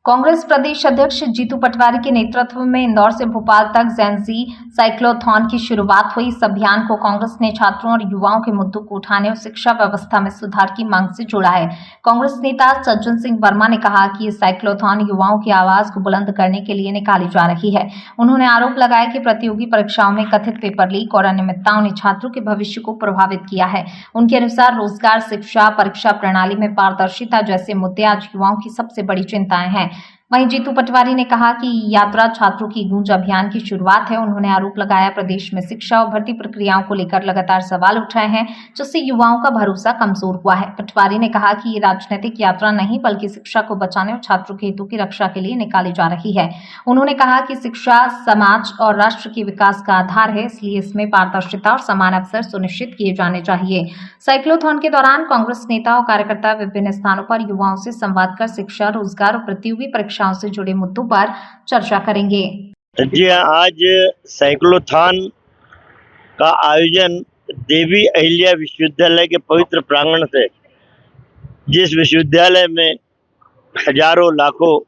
कांग्रेस प्रदेश अध्यक्ष जीतू पटवारी के नेतृत्व में इंदौर से भोपाल तक जेनजी साइक्लोथॉन की शुरुआत हुई। इस अभियान को कांग्रेस ने छात्रों और युवाओं के मुद्दों को उठाने और शिक्षा व्यवस्था में सुधार की मांग से जोड़ा है। कांग्रेस नेता सज्जन सिंह वर्मा ने कहा कि ये साइक्लोथॉन युवाओं की आवाज को बुलंद करने के लिए निकाली जा रही है। उन्होंने आरोप लगाया कि प्रतियोगी परीक्षाओं में कथित पेपर लीक और अनियमितताओं ने छात्रों के भविष्य को प्रभावित किया है। उनके अनुसार रोजगार, शिक्षा, परीक्षा प्रणाली में पारदर्शिता जैसे मुद्दे आज युवाओं की सबसे बड़ी चिंताएं हैं। वहीं जीतू पटवारी ने कहा कि यात्रा छात्रों की गूंज अभियान की शुरुआत है। उन्होंने आरोप लगाया प्रदेश में शिक्षा और भर्ती प्रक्रियाओं को लेकर लगातार सवाल उठ रहे हैं, जिससे युवाओं का भरोसा कमजोर हुआ है। पटवारी ने कहा कि ये राजनीतिक यात्रा नहीं बल्कि शिक्षा को बचाने और छात्रों के हितों की रक्षा के लिए निकाली जा रही है। उन्होंने कहा कि शिक्षा समाज और राष्ट्र के विकास का आधार है, इसलिए इसमें पारदर्शिता और समान अवसर सुनिश्चित किए जाने चाहिए। साइक्लोथॉन के दौरान कांग्रेस नेता और कार्यकर्ता विभिन्न स्थानों पर युवाओं से संवाद कर शिक्षा, रोजगार और प्रतियोगी परीक्षाओं से जुड़े मुद्दों पर चर्चा करेंगे। जी आज साइक्लोथॉन का आयोजन देवी अहिल्या विश्वविद्यालय के पवित्र प्रांगण से, जिस विश्वविद्यालय में हजारों लाखों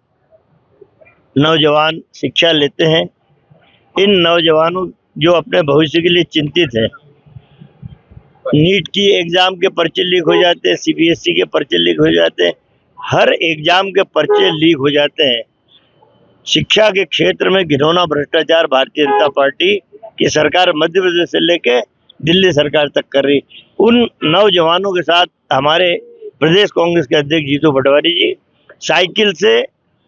नौजवान शिक्षा लेते हैं, इन नौजवानों जो अपने भविष्य के लिए चिंतित हैं, नीट की एग्जाम के पर्चे लीक हो जाते हैं, सीबीएसई के पर्चे लीक हो जाते हैं, हर एग्जाम के पर्चे लीक हो जाते हैं। शिक्षा के क्षेत्र में घिनौना भ्रष्टाचार भारतीय जनता पार्टी की सरकार मध्य प्रदेश से लेके दिल्ली सरकार तक कर रही। उन नौजवानों के साथ हमारे प्रदेश कांग्रेस के अध्यक्ष जीतू पटवारी जी साइकिल से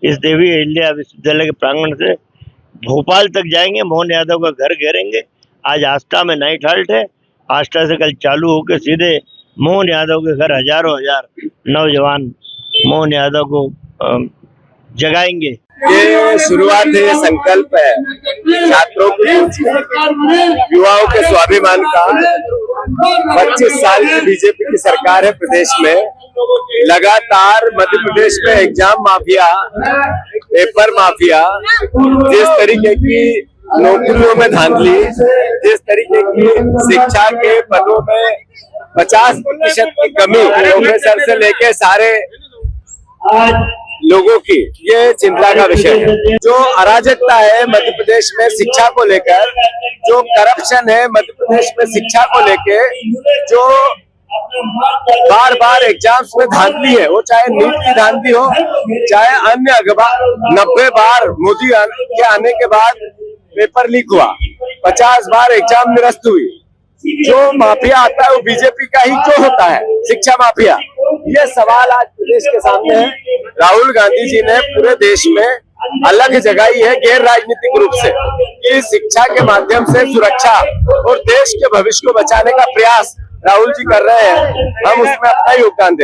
इस देवी अहिल्या विश्वविद्यालय के प्रांगण से भोपाल तक जाएंगे, मोहन यादव का घर घेरेंगे। आज आष्टा में नाइट हाल्ट है, आष्टा से कल चालू होकर सीधे मोहन यादव के घर हजारों हजार नौजवान मोहन यादव को जगाएंगे। ये शुरुआत है, ये संकल्प है छात्रों की, युवाओं के स्वाभिमान का। 25 साल की बीजेपी की सरकार है प्रदेश में। लगातार मध्य प्रदेश में एग्जाम माफिया, पेपर माफिया, जिस तरीके की नौकरियों में धांधली, जिस तरीके की शिक्षा के पदों में 50% की कमी, प्रोफेसर से लेके सारे लोगों की, ये चिंता का विषय है। जो अराजकता है मध्य प्रदेश में शिक्षा को लेकर, जो करप्शन है मध्य प्रदेश में शिक्षा को लेकर, जो बार बार एग्जाम्स में धांधली है, वो चाहे नीट की धांधली हो, चाहे अन्य अखबार। 90 बार मोदी के आने के बाद पेपर लीक हुआ, 50 बार एग्जाम निरस्त हुई। जो माफिया आता है वो बीजेपी का ही क्यों होता है, शिक्षा माफिया? ये सवाल आज प्रदेश के सामने है। राहुल गांधी जी ने पूरे देश में अलग जगाई है गैर राजनीतिक रूप से, कि शिक्षा के माध्यम से सुरक्षा और देश के भविष्य को बचाने का प्रयास राहुल जी कर रहे हैं। हम उसमें अपना योगदान दें।